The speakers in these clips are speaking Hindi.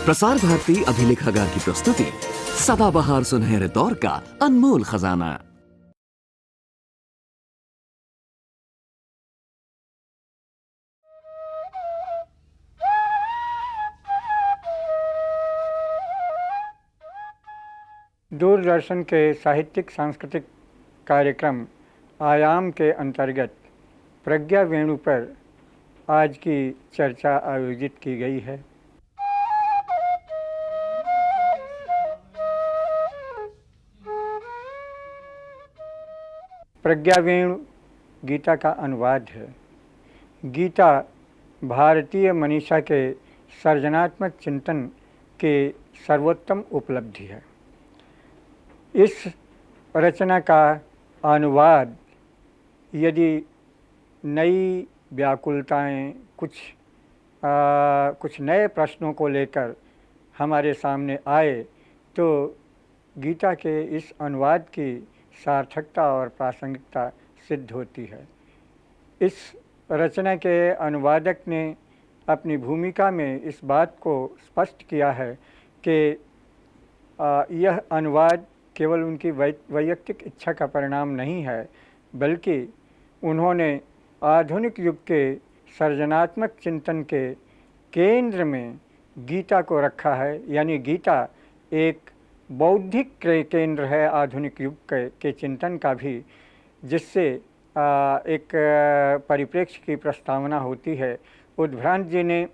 प्रसार भारती अभिलेखागार की प्रस्तुति सदाबहार सुनहरे दौर का अनमोल खजाना। दूरदर्शन के साहित्यिक सांस्कृतिक कार्यक्रम आयाम के अंतर्गत प्रज्ञा वेणु पर आज की चर्चा आयोजित की गई है। प्रज्ञा वेणु गीता का अनुवाद है। गीता भारतीय मनीषा के सृजनात्मक चिंतन के सर्वोत्तम उपलब्धि है। इस रचना का अनुवाद यदि नई व्याकुलताएं कुछ नए प्रश्नों को लेकर हमारे सामने आए तो गीता के इस अनुवाद की सार्थकता और प्रासंगिकता सिद्ध होती है। इस रचना के अनुवादक ने अपनी भूमिका में इस बात को स्पष्ट किया है कि यह अनुवाद केवल उनकी वैयक्तिक इच्छा का परिणाम नहीं है, बल्कि उन्होंने आधुनिक युग के सृजनात्मक चिंतन के केंद्र में गीता को रखा है। यानी गीता एक बौद्धिक केंद्र है आधुनिक युग के चिंतन का भी, जिससे एक परिप्रेक्ष्य की प्रस्तावना होती है। उद्भ्रांत जी ने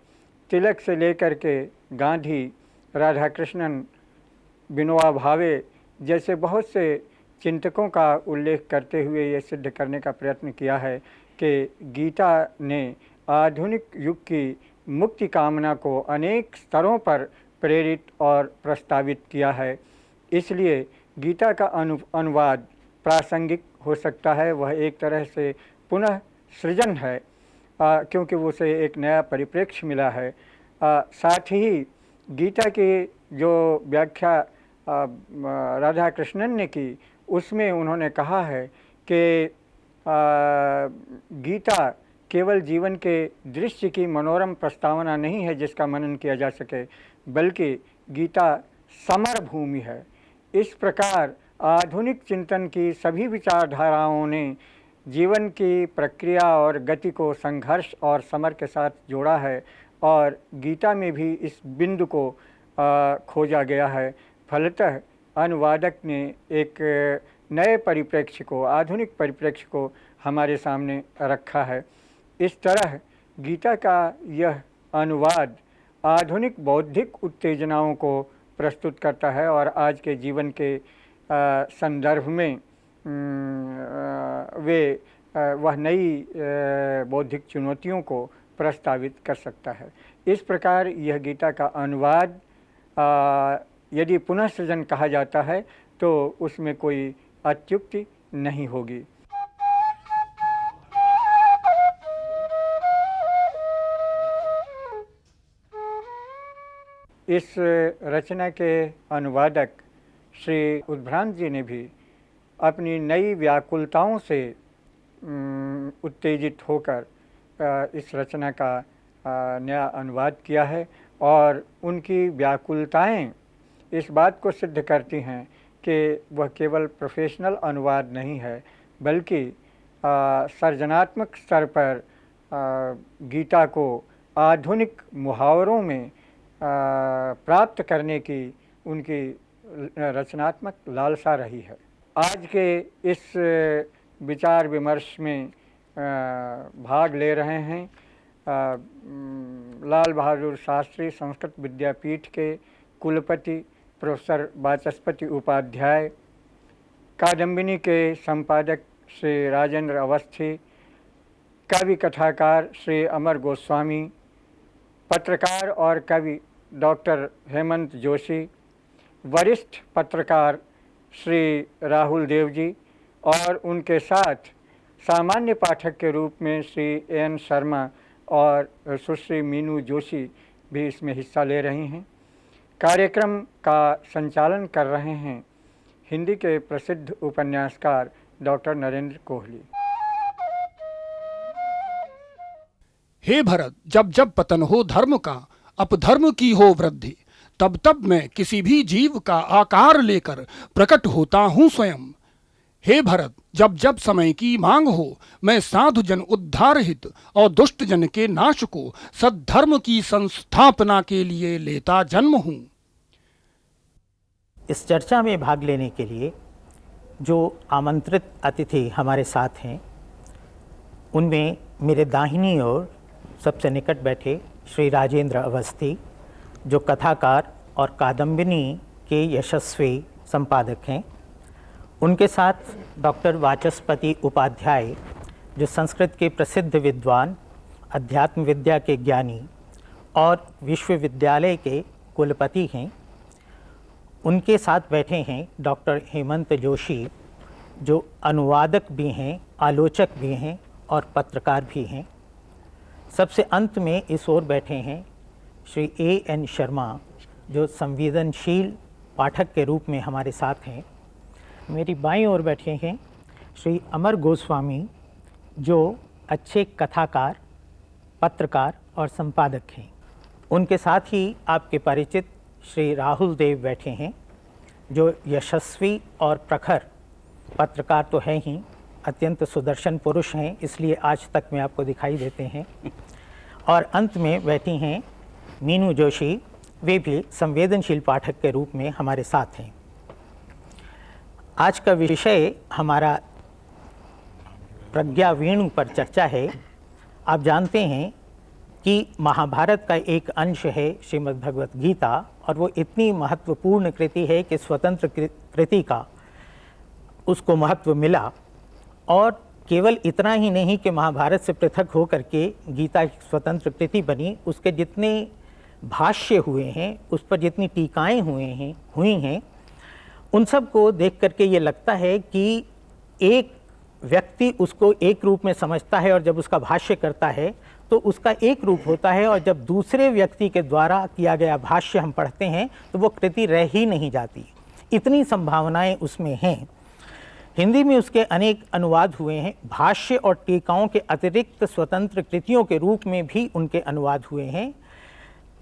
तिलक से लेकर के गांधी, राधा कृष्णन, विनोबा भावे जैसे बहुत से चिंतकों का उल्लेख करते हुए ये सिद्ध करने का प्रयत्न किया है कि गीता ने आधुनिक युग की मुक्ति कामना को अनेक स्तरों पर प्रेरित और प्रस्तावित किया है। इसलिए गीता का अनुवाद प्रासंगिक हो सकता है। वह एक तरह से पुनः सृजन है, क्योंकि उसे एक नया परिप्रेक्ष्य मिला है। साथ ही गीता की जो व्याख्या राधा कृष्णन ने की, उसमें उन्होंने कहा है कि गीता केवल जीवन के दृश्य की मनोरम प्रस्तावना नहीं है जिसका मनन किया जा सके, बल्कि गीता समर भूमि है। इस प्रकार आधुनिक चिंतन की सभी विचारधाराओं ने जीवन की प्रक्रिया और गति को संघर्ष और समर के साथ जोड़ा है, और गीता में भी इस बिंदु को खोजा गया है। फलतः अनुवादक ने एक नए परिप्रेक्ष्य को, आधुनिक परिप्रेक्ष्य को हमारे सामने रखा है। इस तरह गीता का यह अनुवाद आधुनिक बौद्धिक उत्तेजनाओं को प्रस्तुत करता है और आज के जीवन के संदर्भ में वह नई बौद्धिक चुनौतियों को प्रस्तावित कर सकता है। इस प्रकार यह गीता का अनुवाद यदि पुनः सृजन कहा जाता है तो उसमें कोई अत्युक्ति नहीं होगी। इस रचना के अनुवादक श्री उद्भ्रांत जी ने भी अपनी नई व्याकुलताओं से उत्तेजित होकर इस रचना का नया अनुवाद किया है, और उनकी व्याकुलताएं इस बात को सिद्ध करती हैं कि वह केवल प्रोफेशनल अनुवाद नहीं है, बल्कि सृजनात्मक स्तर पर गीता को आधुनिक मुहावरों में प्राप्त करने की उनकी रचनात्मक लालसा रही है। आज के इस विचार विमर्श में भाग ले रहे हैं लाल बहादुर शास्त्री संस्कृत विद्यापीठ के कुलपति प्रोफेसर वाचस्पति उपाध्याय, कादम्बिनी के संपादक श्री राजेंद्र अवस्थी, कवि कथाकार श्री अमर गोस्वामी, पत्रकार और कवि डॉक्टर हेमंत जोशी, वरिष्ठ पत्रकार श्री राहुल देव जी, और उनके साथ सामान्य पाठक के रूप में श्री एन शर्मा और सुश्री मीनू जोशी भी इसमें हिस्सा ले रही हैं। कार्यक्रम का संचालन कर रहे हैं हिंदी के प्रसिद्ध उपन्यासकार डॉक्टर नरेंद्र कोहली। हे भरत, जब जब पतन हो धर्म का, अपधर्म की हो वृद्धि, तब तब मैं किसी भी जीव का आकार लेकर प्रकट होता हूँ स्वयं। हे भरत, जब जब समय की मांग हो, मैं साधु जन उद्धार हित और दुष्ट जन के नाश को सद्धर्म की संस्थापना के लिए लेता जन्म हूँ। इस चर्चा में भाग लेने के लिए जो आमंत्रित अतिथि हमारे साथ हैं, उनमें मेरे दाहिनी ओर सबसे निकट बैठे श्री राजेंद्र अवस्थी, जो कथाकार और कादम्बिनी के यशस्वी संपादक हैं। उनके साथ डॉक्टर वाचस्पति उपाध्याय, जो संस्कृत के प्रसिद्ध विद्वान, अध्यात्म विद्या के ज्ञानी और विश्वविद्यालय के कुलपति हैं। उनके साथ बैठे हैं डॉक्टर हेमंत जोशी, जो अनुवादक भी हैं, आलोचक भी हैं और पत्रकार भी हैं। सबसे अंत में इस ओर बैठे हैं श्री A.N. शर्मा, जो संवेदनशील पाठक के रूप में हमारे साथ हैं। मेरी बाईं ओर बैठे हैं श्री अमर गोस्वामी, जो अच्छे कथाकार, पत्रकार और संपादक हैं। उनके साथ ही आपके परिचित श्री राहुल देव बैठे हैं, जो यशस्वी और प्रखर पत्रकार तो हैं ही, अत्यंत सुदर्शन पुरुष हैं, इसलिए आज तक में आपको दिखाई देते हैं। और अंत में बैठी हैं मीनू जोशी, वे भी संवेदनशील पाठक के रूप में हमारे साथ हैं। आज का विषय हमारा प्रज्ञा वेणु पर चर्चा है। आप जानते हैं कि महाभारत का एक अंश है श्रीमद् भगवत गीता, और वो इतनी महत्वपूर्ण कृति है कि स्वतंत्र कृति का उसको महत्व मिला। और केवल इतना ही नहीं कि महाभारत से पृथक होकर के गीता एक स्वतंत्र कृति बनी, उसके जितने भाष्य हुए हैं, उस पर जितनी टीकाएँ हुई हैं, उन सब को देख करके ये लगता है कि एक व्यक्ति उसको एक रूप में समझता है और जब उसका भाष्य करता है तो उसका एक रूप होता है, और जब दूसरे व्यक्ति के द्वारा किया गया भाष्य हम पढ़ते हैं तो वो कृति रह ही नहीं जाती। इतनी संभावनाएं उसमें हैं। हिंदी में उसके अनेक अनुवाद हुए हैं। भाष्य और टीकाओं के अतिरिक्त स्वतंत्र कृतियों के रूप में भी उनके अनुवाद हुए हैं।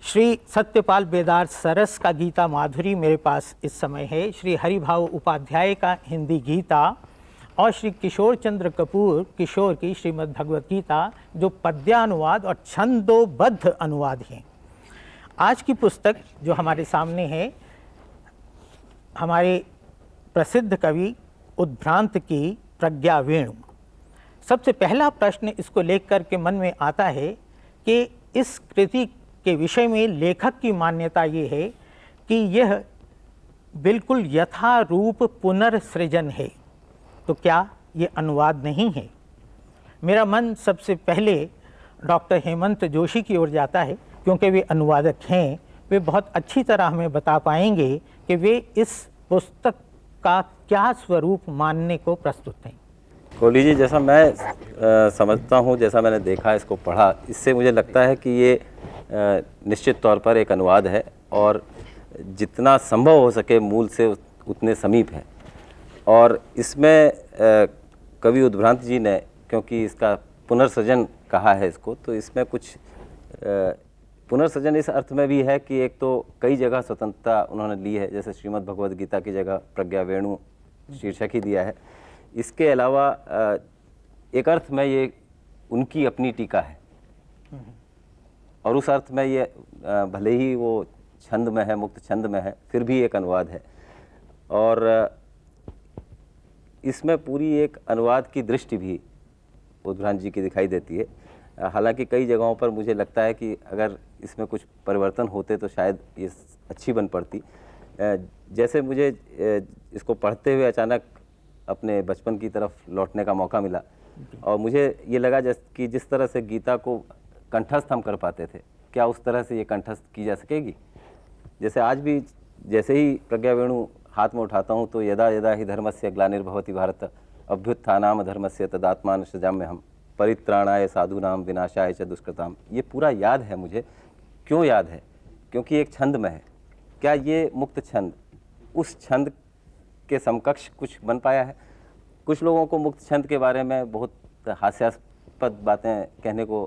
श्री सत्यपाल बेदार सरस का गीता माधुरी मेरे पास इस समय है, श्री हरिभाव उपाध्याय का हिंदी गीता, और श्री किशोर चंद्र कपूर किशोर की श्रीमद् भगवत गीता, जो पद्यानुवाद और छंदोबद्ध अनुवाद हैं। आज की पुस्तक जो हमारे सामने है, हमारे प्रसिद्ध कवि उद्भ्रांत की प्रज्ञा वेणु। सबसे पहला प्रश्न इसको लेकर के मन में आता है कि इस कृति के विषय में लेखक की मान्यता ये है कि यह बिल्कुल यथारूप पुनर्सृजन है। तो क्या ये अनुवाद नहीं है? मेरा मन सबसे पहले डॉक्टर हेमंत जोशी की ओर जाता है, क्योंकि वे अनुवादक हैं। वे बहुत अच्छी तरह हमें बता पाएंगे कि वे इस पुस्तक का क्या स्वरूप मानने को प्रस्तुत हैं। कोहली जी, जैसा मैं समझता हूँ, जैसा मैंने देखा, इसको पढ़ा, इससे मुझे लगता है कि ये निश्चित तौर पर एक अनुवाद है और जितना संभव हो सके मूल से उतने समीप है। और इसमें कवि उद्भ्रांत जी ने, क्योंकि इसका पुनर्सृजन कहा है इसको, तो इसमें कुछ पुनर्सृजन इस अर्थ में भी है कि एक तो कई जगह स्वतंत्रता उन्होंने ली है, जैसे श्रीमद् भगवद गीता की जगह प्रज्ञा वेणु शीर्षक ही दिया है। इसके अलावा एक अर्थ में ये उनकी अपनी टीका है, और उस अर्थ में ये भले ही वो छंद में है, मुक्त छंद में है, फिर भी एक अनुवाद है। और इसमें पूरी एक अनुवाद की दृष्टि भी उद्भ्रांत जी की दिखाई देती है। हालांकि कई जगहों पर मुझे लगता है कि अगर इसमें कुछ परिवर्तन होते तो शायद ये अच्छी बन पड़ती। जैसे मुझे इसको पढ़ते हुए अचानक अपने बचपन की तरफ लौटने का मौका मिला, और मुझे ये लगा कि जिस तरह से गीता को कंठस्थ हम कर पाते थे, क्या उस तरह से ये कंठस्थ की जा सकेगी। जैसे आज भी जैसे ही प्रज्ञा वेणु हाथ में उठाता हूँ तो यदा यदा ही धर्मस्य ग्लानिर्भवति भारत अभ्युत्थानाम धर्मस्य तदात्मान सृजाम्यहम् परित्राणाय साधूनाम विनाशाय च दुष्कृताम। ये पूरा याद है मुझे। क्यों याद है? क्योंकि एक छंद में है। क्या ये मुक्त छंद उस छंद के समकक्ष कुछ बन पाया है? कुछ लोगों को मुक्त छंद के बारे में बहुत हास्यास्पद बातें कहने को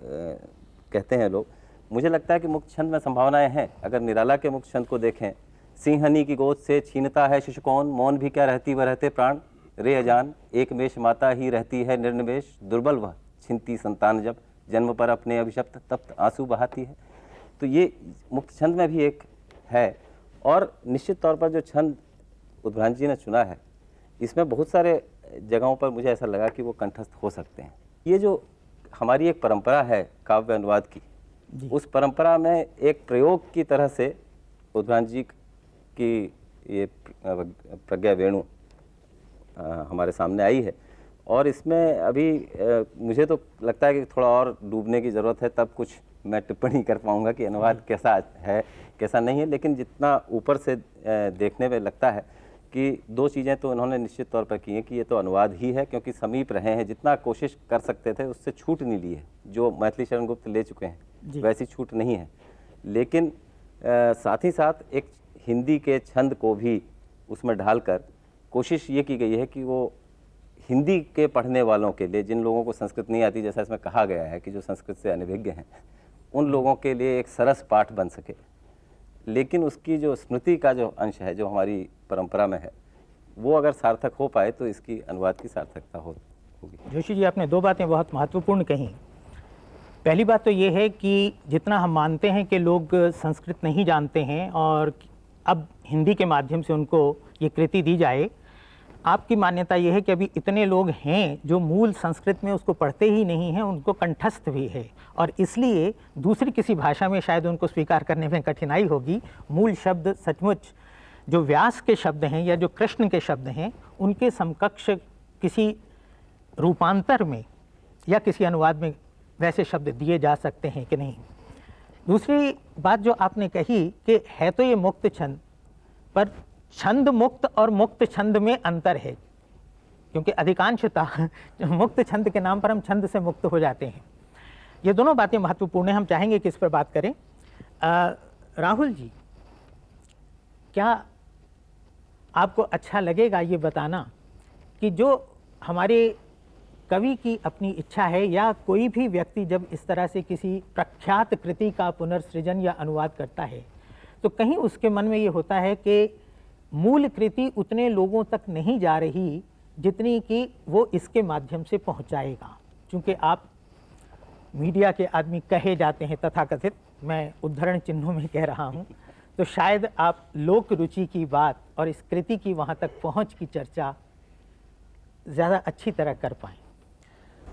कहते हैं लोग, मुझे लगता है कि मुक्त छंद में संभावनाएं हैं। अगर निराला के मुक्त छंद को देखें, सिंहनी की गोद से छीनता है शिशु कौन, मौन भी क्या रहती वह रहते प्राण, रे अजान एक मेष माता ही रहती है निर्निमेष, दुर्बल वह छिनती संतान जब, जन्म पर अपने अभिशप्त तप्त आंसू बहाती है। तो ये मुक्त छंद में भी एक है। और निश्चित तौर पर जो छंद उद्भ्रांत जी ने चुना है, इसमें बहुत सारे जगहों पर मुझे ऐसा लगा कि वो कंठस्थ हो सकते हैं। ये जो हमारी एक परंपरा है काव्य अनुवाद की, उस परंपरा में एक प्रयोग की तरह से उद्भ्रांत जी की ये प्रज्ञा वेणु हमारे सामने आई है। और इसमें अभी मुझे तो लगता है कि थोड़ा और डूबने की ज़रूरत है, तब कुछ मैं टिप्पणी कर पाऊँगा कि अनुवाद कैसा है कैसा नहीं है। लेकिन जितना ऊपर से देखने में लगता है कि दो चीज़ें तो उन्होंने निश्चित तौर पर की हैं कि ये तो अनुवाद ही है, क्योंकि समीप रहे हैं, जितना कोशिश कर सकते थे उससे छूट नहीं ली है। जो मैथिली शरण गुप्त ले चुके हैं वैसी छूट नहीं है। लेकिन साथ ही साथ एक हिंदी के छंद को भी उसमें ढालकर कोशिश ये की गई है कि वो हिंदी के पढ़ने वालों के लिए, जिन लोगों को संस्कृत नहीं आती, जैसा इसमें कहा गया है कि जो संस्कृत से अनभिज्ञ हैं, उन लोगों के लिए एक सरस पाठ बन सके। लेकिन उसकी जो स्मृति का जो अंश है, जो हमारी परंपरा में है, वो अगर सार्थक हो पाए तो इसकी अनुवाद की सार्थकता होगी। जोशी जी, आपने दो बातें बहुत महत्वपूर्ण कही। पहली बात तो ये है कि जितना हम मानते हैं कि लोग संस्कृत नहीं जानते हैं और अब हिंदी के माध्यम से उनको ये कृति दी जाए, आपकी मान्यता ये है कि अभी इतने लोग हैं जो मूल संस्कृत में उसको पढ़ते ही नहीं हैं, उनको कंठस्थ भी है, और इसलिए दूसरी किसी भाषा में शायद उनको स्वीकार करने में कठिनाई होगी। मूल शब्द सचमुच जो व्यास के शब्द हैं या जो कृष्ण के शब्द हैं, उनके समकक्ष किसी रूपांतर में या किसी अनुवाद में वैसे शब्द दिए जा सकते हैं कि नहीं। दूसरी बात जो आपने कही कि है तो ये मुक्त छंद, पर छंद मुक्त और मुक्त छंद में अंतर है, क्योंकि अधिकांशतः मुक्त छंद के नाम पर हम छंद से मुक्त हो जाते हैं। ये दोनों बातें महत्वपूर्ण हैं, हम चाहेंगे कि इस पर बात करें। राहुल जी, क्या आपको अच्छा लगेगा ये बताना कि जो हमारे कवि की अपनी इच्छा है या कोई भी व्यक्ति जब इस तरह से किसी प्रख्यात कृति का पुनर्सृजन या अनुवाद करता है, तो कहीं उसके मन में ये होता है कि मूल कृति उतने लोगों तक नहीं जा रही जितनी कि वो इसके माध्यम से पहुंचाएगा। चूँकि आप मीडिया के आदमी कहे जाते हैं तथाकथित, मैं उद्धरण चिन्हों में कह रहा हूँ, तो शायद आप लोक रुचि की बात और इस कृति की वहाँ तक पहुँच की चर्चा ज़्यादा अच्छी तरह कर पाएँ।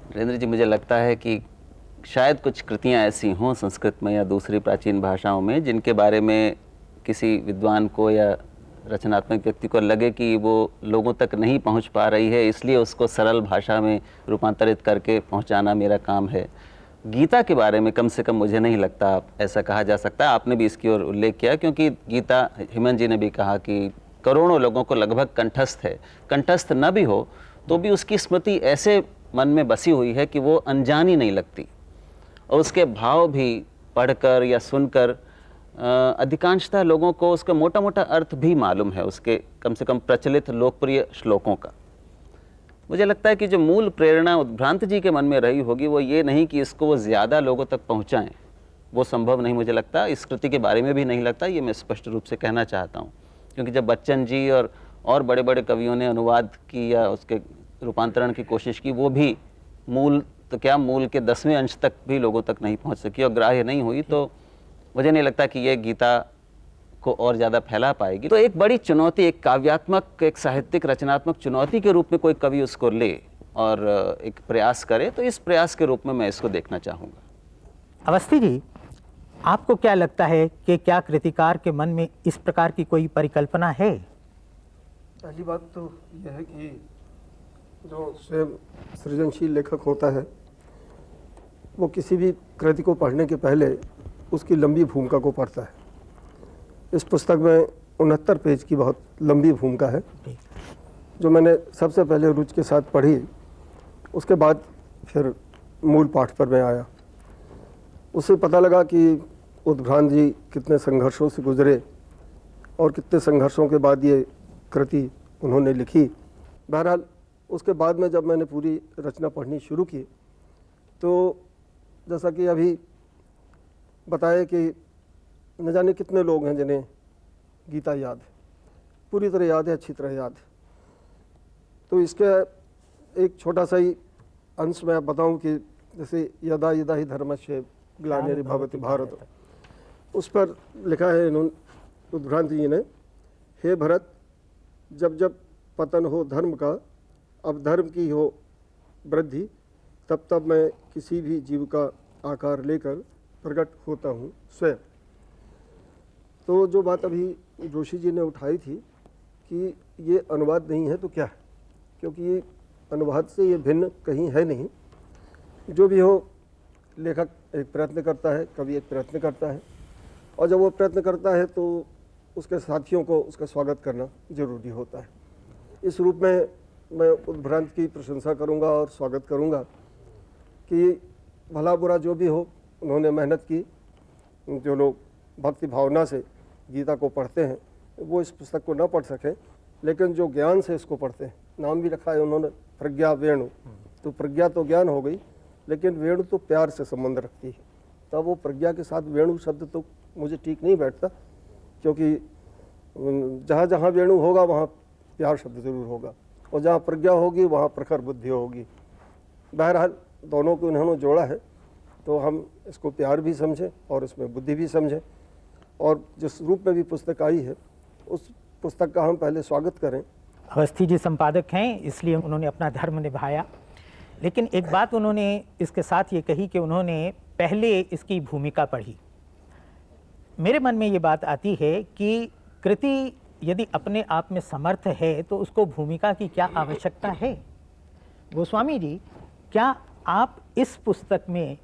नरेंद्र जी, मुझे लगता है कि शायद कुछ कृतियाँ ऐसी हों संस्कृत में या दूसरी प्राचीन भाषाओं में जिनके बारे में किसी विद्वान को या रचनात्मक व्यक्ति को लगे कि वो लोगों तक नहीं पहुंच पा रही है, इसलिए उसको सरल भाषा में रूपांतरित करके पहुंचाना मेरा काम है। गीता के बारे में कम से कम मुझे नहीं लगता ऐसा कहा जा सकता। आपने भी इसकी ओर उल्लेख किया, क्योंकि गीता, हेमंत जी ने भी कहा कि करोड़ों लोगों को लगभग कंठस्थ है। कंठस्थ न भी हो तो भी उसकी स्मृति ऐसे मन में बसी हुई है कि वो अनजानी नहीं लगती, और उसके भाव भी पढ़कर या सुनकर अधिकांशतः लोगों को उसका मोटा मोटा अर्थ भी मालूम है, उसके कम से कम प्रचलित लोकप्रिय श्लोकों का। मुझे लगता है कि जो मूल प्रेरणा उद्भ्रांत जी के मन में रही होगी वो ये नहीं कि इसको वो ज़्यादा लोगों तक पहुँचाएँ, वो संभव नहीं मुझे लगता। इस कृति के बारे में भी नहीं लगता, ये मैं स्पष्ट रूप से कहना चाहता हूँ। क्योंकि जब बच्चन जी और बड़े बड़े कवियों ने अनुवाद की या उसके रूपांतरण की कोशिश की, वो भी मूल तो क्या, मूल के 10वें अंश तक भी लोगों तक नहीं पहुँच सकी और ग्राह्य नहीं हुई, तो मुझे नहीं लगता कि ये गीता को और ज़्यादा फैला पाएगी। तो एक बड़ी चुनौती, एक काव्यात्मक, एक साहित्यिक रचनात्मक चुनौती के रूप में कोई कवि उसको ले और एक प्रयास करे, तो इस प्रयास के रूप में मैं इसको देखना चाहूँगा। अवस्थी जी, आपको क्या लगता है कि क्या कृतिकार के मन में इस प्रकार की कोई परिकल्पना है? पहली बात तो यह है कि जो स्वयं सृजनशील लेखक होता है वो किसी भी कृति को पढ़ने के पहले उसकी लंबी भूमिका को पढ़ता है। इस पुस्तक में 69 पेज की बहुत लंबी भूमिका है जो मैंने सबसे पहले रुचि के साथ पढ़ी, उसके बाद फिर मूल पाठ पर मैं आया। उससे पता लगा कि उद्भ्रांत जी कितने संघर्षों से गुजरे और कितने संघर्षों के बाद ये कृति उन्होंने लिखी। बहरहाल उसके बाद में जब मैंने पूरी रचना पढ़नी शुरू की तो जैसा कि अभी बताए कि न जाने कितने लोग हैं जिन्हें गीता याद है, पूरी तरह याद है, अच्छी तरह याद है। तो इसका एक छोटा सा ही अंश मैं बताऊं कि जैसे यदा यदा ही धर्मस्य ग्लानिर्भवति भारत, उस पर लिखा है इन्होंने उद्भ्रांति जी ने, हे भरत, जब जब पतन हो धर्म का, अब धर्म की हो वृद्धि, तब तब मैं किसी भी जीव का आकार लेकर प्रकट होता हूँ स्वयं। तो जो बात अभी जोशी जी ने उठाई थी कि ये अनुवाद नहीं है तो क्या है, क्योंकि ये अनुवाद से ये भिन्न कहीं है नहीं। जो भी हो, लेखक एक प्रयत्न करता है, कवि एक प्रयत्न करता है, और जब वो प्रयत्न करता है तो उसके साथियों को उसका स्वागत करना जरूरी होता है। इस रूप में मैं उद्भ्रांत की प्रशंसा करूंगा और स्वागत करूंगा कि भला बुरा जो भी हो, उन्होंने मेहनत की। जो लोग भक्ति भावना से गीता को पढ़ते हैं वो इस पुस्तक को न पढ़ सकें, लेकिन जो ज्ञान से इसको पढ़ते हैं, नाम भी रखा है उन्होंने प्रज्ञा वेणु, तो प्रज्ञा तो ज्ञान हो गई, लेकिन वेणु तो प्यार से संबंध रखती है। तब वो प्रज्ञा के साथ वेणु शब्द तो मुझे ठीक नहीं बैठता, क्योंकि जहाँ जहाँ वेणु होगा वहाँ प्यार शब्द जरूर होगा, और जहाँ प्रज्ञा होगी वहाँ प्रखर बुद्धि होगी। बहरहाल दोनों को इन्होंने जोड़ा है, तो हम इसको प्यार भी समझें और इसमें बुद्धि भी समझें, और जिस रूप में भी पुस्तक आई है उस पुस्तक का हम पहले स्वागत करें। अवस्थी जी संपादक हैं, इसलिए उन्होंने अपना धर्म निभाया। लेकिन एक बात उन्होंने इसके साथ ये कही कि उन्होंने पहले इसकी भूमिका पढ़ी। मेरे मन में ये बात आती है कि कृति यदि अपने आप में समर्थ है तो उसको भूमिका की क्या आवश्यकता है। गोस्वामी जी, क्या आप इस पुस्तक में,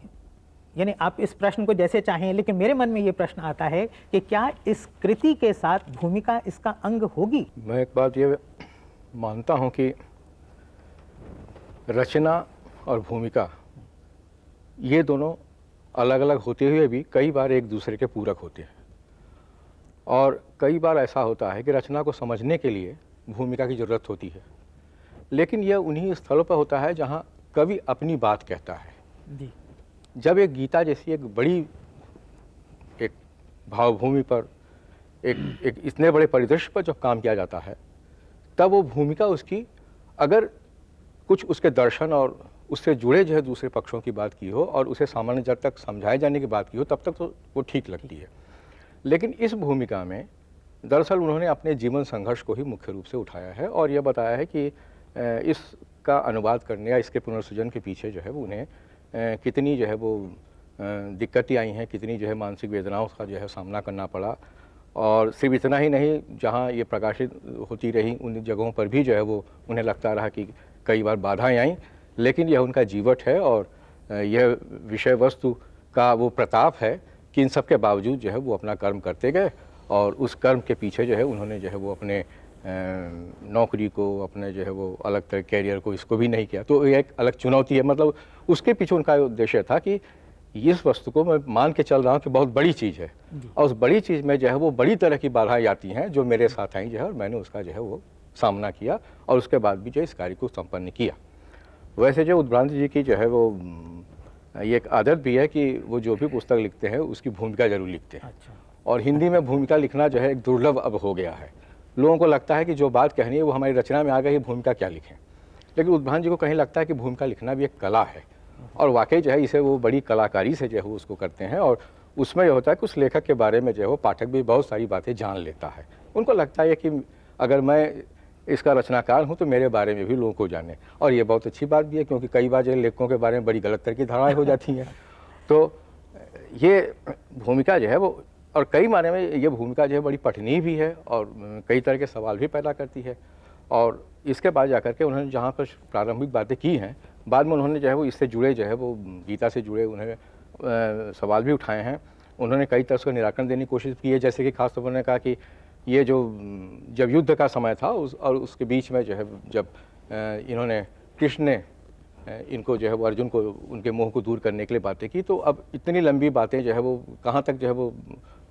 यानी आप इस प्रश्न को जैसे चाहें, लेकिन मेरे मन में ये प्रश्न आता है कि क्या इस कृति के साथ भूमिका इसका अंग होगी। मैं एक बात ये मानता हूँ कि रचना और भूमिका ये दोनों अलग अलग होते हुए भी कई बार एक दूसरे के पूरक होते हैं, और कई बार ऐसा होता है कि रचना को समझने के लिए भूमिका की ज़रूरत होती है, लेकिन यह उन्हीं स्थलों पर होता है जहाँ कवि अपनी बात कहता है। जी। जब एक गीता जैसी एक बड़ी एक भावभूमि पर एक इतने बड़े परिदृश्य पर जब काम किया जाता है, तब वो भूमिका उसकी अगर कुछ उसके दर्शन और उससे जुड़े जो है दूसरे पक्षों की बात की हो और उसे सामान्य जन तक समझाए जाने की बात की हो, तब तक तो वो ठीक लगती है। लेकिन इस भूमिका में दरअसल उन्होंने अपने जीवन संघर्ष को ही मुख्य रूप से उठाया है, और यह बताया है कि इसका अनुवाद करने या इसके पुनर्सृजन के पीछे जो है वो उन्हें कितनी जो है वो दिक्कतें आई हैं, कितनी जो है मानसिक वेदनाओं का जो है सामना करना पड़ा। और सिर्फ इतना ही नहीं, जहाँ ये प्रकाशित होती रही उन जगहों पर भी जो है वो उन्हें लगता रहा कि कई बार बाधाएं आईं, लेकिन यह उनका जीवट है और यह विषय वस्तु का वो प्रताप है कि इन सब के बावजूद जो है वो अपना कर्म करते गए, और उस कर्म के पीछे जो है उन्होंने जो है वो अपने नौकरी को, अपने जो है वो अलग तरह कैरियर को, इसको भी नहीं किया। तो ये एक अलग चुनौती है, मतलब उसके पीछे उनका उद्देश्य था कि इस वस्तु को मैं मान के चल रहा हूँ कि बहुत बड़ी चीज़ है, और उस बड़ी चीज़ में जो है वो बड़ी तरह की बाधाएं आती हैं जो मेरे साथ आई जो है, और मैंने उसका जो है वो सामना किया और उसके बाद भी जो इस कार्य को संपन्न किया। वैसे जो उद्भ्रांति जी की जो है वो ये एक आदत भी है कि वो जो भी पुस्तक लिखते हैं उसकी भूमिका जरूर लिखते हैं। अच्छा। और हिंदी में भूमिका लिखना जो है एक दुर्लभ अब हो गया है। लोगों को लगता है कि जो बात कहनी है वो हमारी रचना में आ गई, भूमिका क्या लिखें। लेकिन उद्भ्रांति जी को कहीं लगता है कि भूमिका लिखना भी एक कला है, और वाकई जो है इसे वो बड़ी कलाकारी से जो है उसको करते हैं, और उसमें यह होता है कि उस लेखक के बारे में जो है वो पाठक भी बहुत सारी बातें जान लेता है। उनको लगता है कि अगर मैं इसका रचनाकार हूँ तो मेरे बारे में भी लोगों को जाने, और ये बहुत अच्छी बात भी है, क्योंकि कई बार जो लेखकों के बारे में बड़ी गलत तरह की धारणाएं हो जाती हैं। तो ये भूमिका जो है वो, और कई मायने में ये भूमिका जो है बड़ी पठनीय भी है और कई तरह के सवाल भी पैदा करती है। और इसके बाद जाकर के उन्होंने जहाँ पर प्रारंभिक बातें की हैं, बाद में उन्होंने जो है वो इससे जुड़े जो है वो गीता से जुड़े उन्होंने सवाल भी उठाए हैं। उन्होंने कई तरह से निराकरण देने की कोशिश की है, जैसे कि खासतौर पर उन्होंने कहा कि ये जो जब युद्ध का समय था और उसके बीच में जो है जब इन्होंने कृष्ण ने इनको जो है वो अर्जुन को उनके मोह को दूर करने के लिए बातें की, तो अब इतनी लंबी बातें जो है वो कहाँ तक जो है वो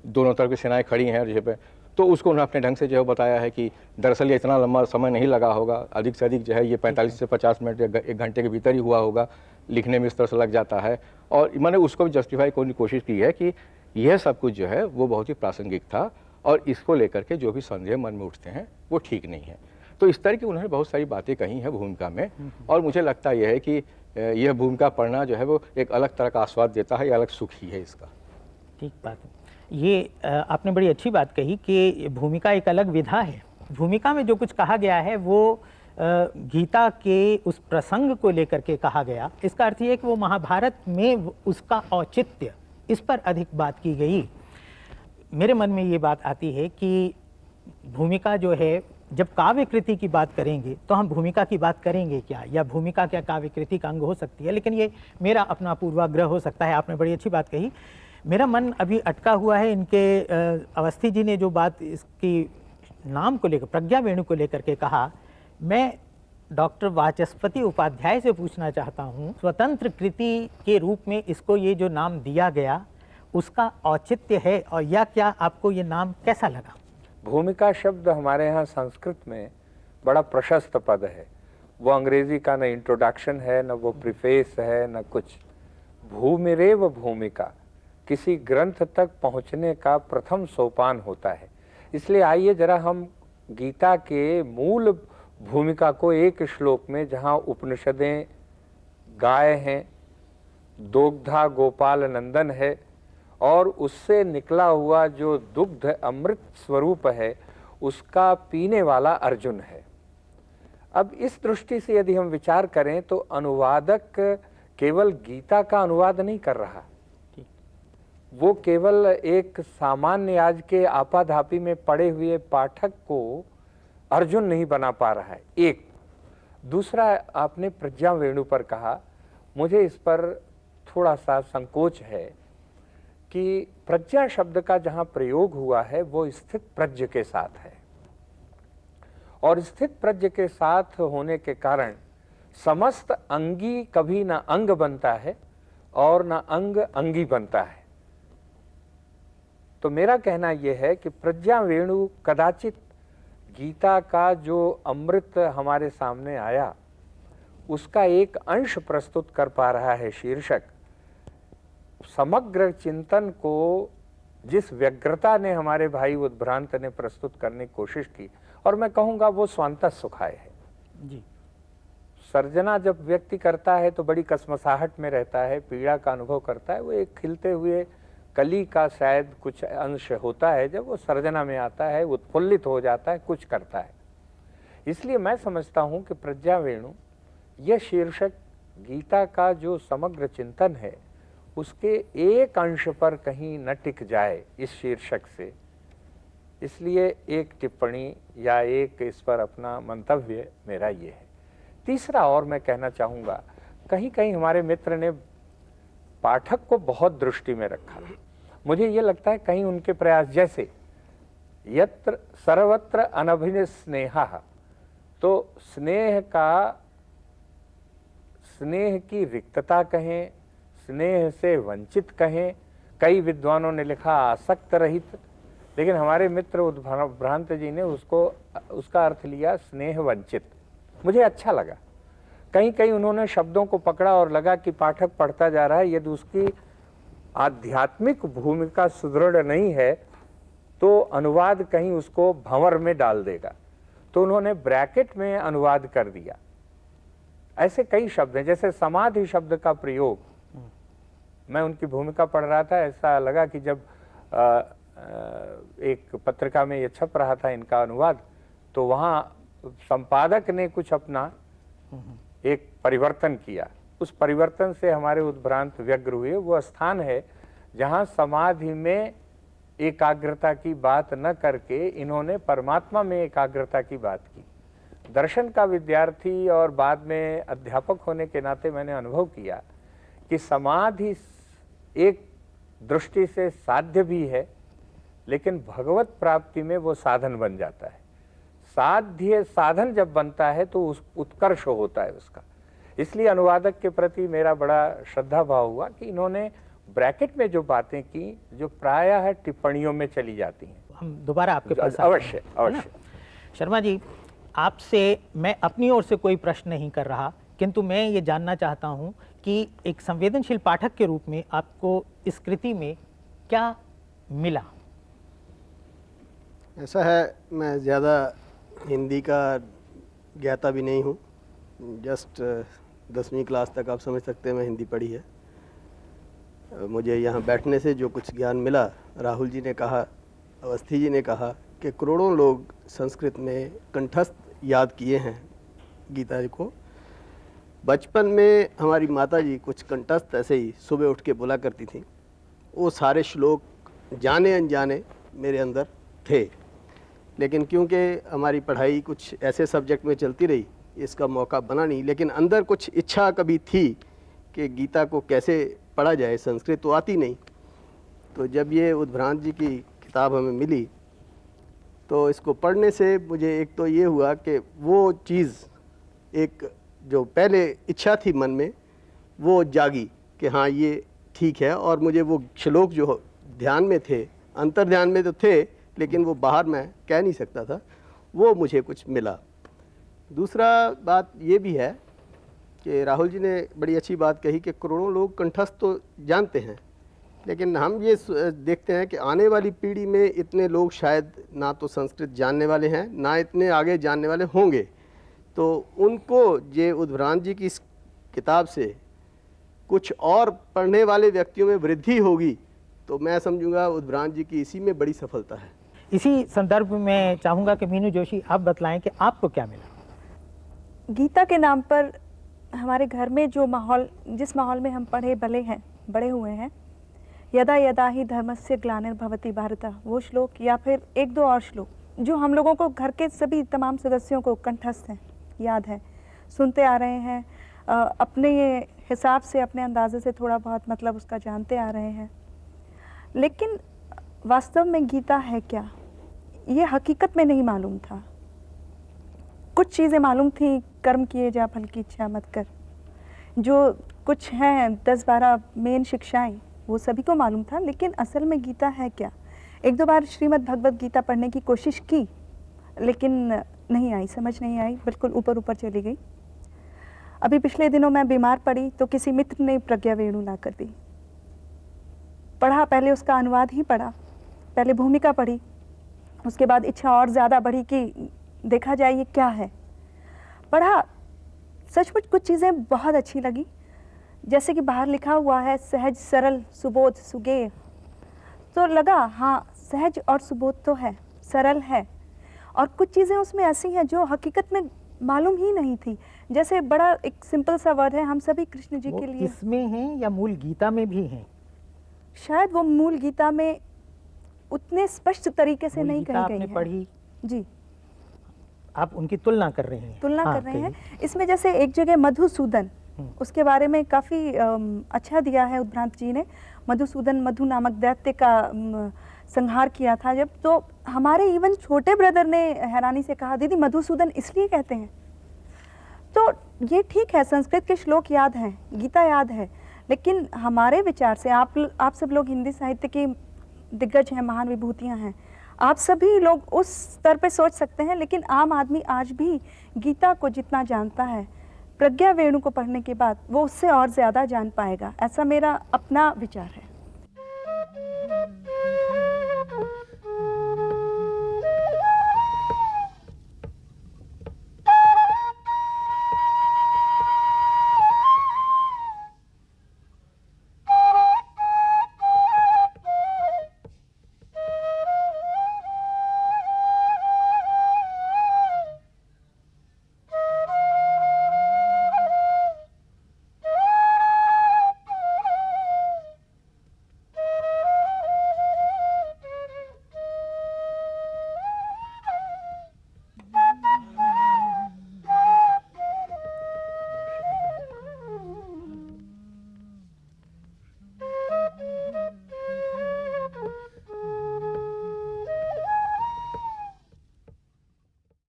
दोनों तरफ की सेनाएं खड़ी हैं जगह पे, तो उसको उन्होंने अपने ढंग से जो है बताया है कि दरअसल ये इतना लंबा समय नहीं लगा होगा, अधिक से अधिक जो है ये 45 से 50 मिनट या 1 घंटे के भीतर ही हुआ होगा, लिखने में इस तरह से लग जाता है। और मैंने उसको भी जस्टिफाई करने की कोशिश की है कि यह सब कुछ जो है वो बहुत ही प्रासंगिक था और इसको लेकर के जो भी संदेह मन में उठते हैं वो ठीक नहीं है। तो इस तरह की उन्होंने बहुत सारी बातें कही हैं भूमिका में, और मुझे लगता यह है कि यह भूमिका पढ़ना जो है वो एक अलग तरह का आस्वाद देता है, ये अलग सुख ही है इसका। ठीक बात है। ये आपने बड़ी अच्छी बात कही कि भूमिका एक अलग विधा है। भूमिका में जो कुछ कहा गया है वो गीता के उस प्रसंग को लेकर के कहा गया। इसका अर्थ ये है कि वो महाभारत में उसका औचित्य, इस पर अधिक बात की गई। मेरे मन में ये बात आती है कि भूमिका जो है, जब काव्य कृति की बात करेंगे तो हम भूमिका की बात करेंगे क्या, या भूमिका क्या काव्य कृति का अंग हो सकती है, लेकिन ये मेरा अपना पूर्वाग्रह हो सकता है। आपने बड़ी अच्छी बात कही। मेरा मन अभी अटका हुआ है इनके अवस्थी जी ने जो बात इसकी नाम को लेकर, प्रज्ञा वेणु को लेकर के कहा। मैं डॉक्टर वाचस्पति उपाध्याय से पूछना चाहता हूँ, स्वतंत्र कृति के रूप में इसको ये जो नाम दिया गया उसका औचित्य है, और या क्या आपको ये नाम कैसा लगा? भूमिका शब्द हमारे यहाँ संस्कृत में बड़ा प्रशस्त पद है। वो अंग्रेजी का न इंट्रोडक्शन है, न वो प्रीफेस है, न कुछ। भूमिरेव भूमिका किसी ग्रंथ तक पहुँचने का प्रथम सोपान होता है। इसलिए आइए जरा हम गीता के मूल भूमिका को एक श्लोक में, जहाँ उपनिषदें गाय हैं, दोग्धा गोपाल नंदन है और उससे निकला हुआ जो दुग्ध अमृत स्वरूप है उसका पीने वाला अर्जुन है। अब इस दृष्टि से यदि हम विचार करें तो अनुवादक केवल गीता का अनुवाद नहीं कर रहा, वो केवल एक सामान्य आज के आपाधापी में पड़े हुए पाठक को अर्जुन नहीं बना पा रहा है। एक दूसरा, आपने प्रज्ञा वेणु पर कहा, मुझे इस पर थोड़ा सा संकोच है कि प्रज्ञा शब्द का जहां प्रयोग हुआ है वो स्थित प्रज्ञ के साथ है, और स्थित प्रज्ञ के साथ होने के कारण समस्त अंगी कभी ना अंग बनता है और ना अंग अंगी बनता है। तो मेरा कहना यह है कि प्रज्ञा वेणु कदाचित गीता का जो अमृत हमारे सामने आया उसका एक अंश प्रस्तुत कर पा रहा है। शीर्षक समग्र चिंतन को जिस व्यग्रता ने हमारे भाई उद्भ्रांत ने प्रस्तुत करने की कोशिश की, और मैं कहूँगा वो स्वांतः सुखाय है जी। सर्जना जब व्यक्ति करता है तो बड़ी कसमसाहट में रहता है, पीड़ा का अनुभव करता है। वो एक खिलते हुए कली का शायद कुछ अंश होता है, जब वो सर्जना में आता है उत्फुल्लित हो जाता है, कुछ करता है। इसलिए मैं समझता हूँ कि प्रज्ञा वेणु यह शीर्षक गीता का जो समग्र चिंतन है उसके एक अंश पर कहीं न टिक जाए इस शीर्षक से, इसलिए एक टिप्पणी या एक इस पर अपना मंतव्य मेरा ये है। तीसरा और मैं कहना चाहूँगा, कहीं कहीं हमारे मित्र ने पाठक को बहुत दृष्टि में रखा। मुझे ये लगता है कहीं उनके प्रयास जैसे यत्र सर्वत्र अनभिन्न स्नेहा, तो स्नेह की रिक्तता कहें, स्नेह से वंचित कहें, कई विद्वानों ने लिखा आसक्त रहित, लेकिन हमारे मित्र उद्भ्रांत जी ने उसका अर्थ लिया स्नेह वंचित। मुझे अच्छा लगा। कहीं कहीं उन्होंने शब्दों को पकड़ा और लगा कि पाठक पढ़ता जा रहा है, यदि उसकी आध्यात्मिक भूमिका सुदृढ़ नहीं है तो अनुवाद कहीं उसको भंवर में डाल देगा, तो उन्होंने ब्रैकेट में अनुवाद कर दिया। ऐसे कई शब्द हैं, जैसे समाधि शब्द का प्रयोग। मैं उनकी भूमिका पढ़ रहा था, ऐसा लगा कि जब एक पत्रिका में ये छप रहा था इनका अनुवाद, तो वहाँ संपादक ने कुछ अपना एक परिवर्तन किया। उस परिवर्तन से हमारे उद्भ्रांत व्यग्र हुए। वो स्थान है जहाँ समाधि में एकाग्रता की बात न करके इन्होंने परमात्मा में एकाग्रता की बात की। दर्शन का विद्यार्थी और बाद में अध्यापक होने के नाते मैंने अनुभव किया कि समाधि एक दृष्टि से साध्य भी है, लेकिन भगवत प्राप्ति में वो साधन बन जाता है। साधन जब बनता है तो उस उत्कर्ष होता है उसका। इसलिए अनुवादक के प्रति मेरा बड़ा श्रद्धा भाव हुआ कि इन्होंने ब्रैकेट में जो बातें की जो प्रायः टिप्पणियों में चली जाती हैं। हम दोबारा आपके पास अवश्य। शर्मा जी, आपसे मैं अपनी ओर से कोई प्रश्न नहीं कर रहा, किंतु मैं ये जानना चाहता हूँ कि एक संवेदनशील पाठक के रूप में आपको इस कृति में क्या मिला? ऐसा है, मैं ज़्यादा हिंदी का ज्ञाता भी नहीं हूँ। जस्ट 10वीं क्लास तक आप समझ सकते हैं मैं हिंदी पढ़ी है। मुझे यहाँ बैठने से जो कुछ ज्ञान मिला, राहुल जी ने कहा, अवस्थी जी ने कहा कि करोड़ों लोग संस्कृत में कंठस्थ याद किए हैं गीता जी को। बचपन में हमारी माता जी कुछ कंठस्थ ऐसे ही सुबह उठ के बोला करती थी। वो सारे श्लोक जाने अनजाने मेरे अंदर थे, लेकिन क्योंकि हमारी पढ़ाई कुछ ऐसे सब्जेक्ट में चलती रही, इसका मौका बना नहीं। लेकिन अंदर कुछ इच्छा कभी थी कि गीता को कैसे पढ़ा जाए, संस्कृत तो आती नहीं। तो जब ये उद्भ्रांत जी की किताब हमें मिली तो इसको पढ़ने से मुझे एक तो ये हुआ कि वो चीज़, एक जो पहले इच्छा थी मन में, वो जागी कि हाँ ये ठीक है। और मुझे वो श्लोक जो ध्यान में थे, अंतर ध्यान में तो थे, लेकिन वो बाहर मैं कह नहीं सकता था, वो मुझे कुछ मिला। दूसरा बात ये भी है कि राहुल जी ने बड़ी अच्छी बात कही कि करोड़ों लोग कंठस्थ तो जानते हैं, लेकिन हम ये देखते हैं कि आने वाली पीढ़ी में इतने लोग शायद ना तो संस्कृत जानने वाले हैं, ना इतने आगे जानने वाले होंगे। तो उनको ये उद्भ्रांत जी की इस किताब से कुछ और पढ़ने वाले व्यक्तियों में वृद्धि होगी तो मैं समझूंगा उद्भ्रांत जी की इसी में बड़ी सफलता है। इसी संदर्भ में चाहूँगा कि मीनू जोशी आप बतलाएं कि आपको क्या मिला? गीता के नाम पर हमारे घर में जो माहौल, जिस माहौल में हम बड़े हुए हैं, यदा यदा ही धर्मस्य ग्लानिर्भवति भारत, वो श्लोक या फिर एक दो और श्लोक जो हम लोगों को घर के सभी तमाम सदस्यों को कंठस्थ हैं, याद है, सुनते आ रहे हैं, अपने ये हिसाब से, अपने अंदाजे से थोड़ा बहुत मतलब उसका जानते आ रहे हैं। लेकिन वास्तव में गीता है क्या, ये हकीकत में नहीं मालूम था। कुछ चीज़ें मालूम थी, कर्म किए जा फल की इच्छा मत कर, जो कुछ हैं 10-12 मेन शिक्षाएं, वो सभी को मालूम था। लेकिन असल में गीता है क्या? एक दो बार श्रीमद् भगवत गीता पढ़ने की कोशिश की, लेकिन नहीं आई, समझ नहीं आई, बिल्कुल ऊपर ऊपर चली गई। अभी पिछले दिनों मैं बीमार पड़ी तो किसी मित्र ने प्रज्ञा वेणु ला कर दी, पढ़ा, पहले उसका अनुवाद ही पढ़ा, पहले भूमिका पढ़ी, उसके बाद इच्छा और ज़्यादा बढ़ी कि देखा जाए ये क्या है। पढ़ा, सचमुच कुछ चीज़ें बहुत अच्छी लगी, जैसे कि बाहर लिखा हुआ है सहज सरल सुबोध सुगेय, तो लगा हाँ सहज और सुबोध तो है, सरल है, और कुछ चीज़ें उसमें ऐसी हैं जो हकीकत में मालूम ही नहीं थी। जैसे बड़ा एक सिंपल सा वर्ड है, हम सभी कृष्ण जी के लिए, इसमें हैं या मूल गीता में भी हैं? शायद वो मूल गीता में उतने स्पष्ट तरीके से नहीं कही गई है। पढ़ी जी, आप उनकी तुलना कर रहे हैं? तुलना कर रहे हैं। इसमें जैसे एक जगह मधुसूदन, उसके बारे में काफ़ी अच्छा दिया है उद्भ्रांत जी ने। मधुसूदन, मधु नामक दैत्य का संहार किया था जब, तो हमारे इवन छोटे ब्रदर ने हैरानी से कहा, दीदी मधुसूदन इसलिए कहते हैं। तो ये ठीक है, संस्कृत के श्लोक याद हैं, गीता याद है, लेकिन हमारे विचार से आप सब लोग हिंदी साहित्य की दिग्गज हैं, महान विभूतियां हैं, आप सभी लोग उस स्तर पे सोच सकते हैं। लेकिन आम आदमी आज भी गीता को जितना जानता है, प्रज्ञा वेणु को पढ़ने के बाद वो उससे और ज़्यादा जान पाएगा, ऐसा मेरा अपना विचार है।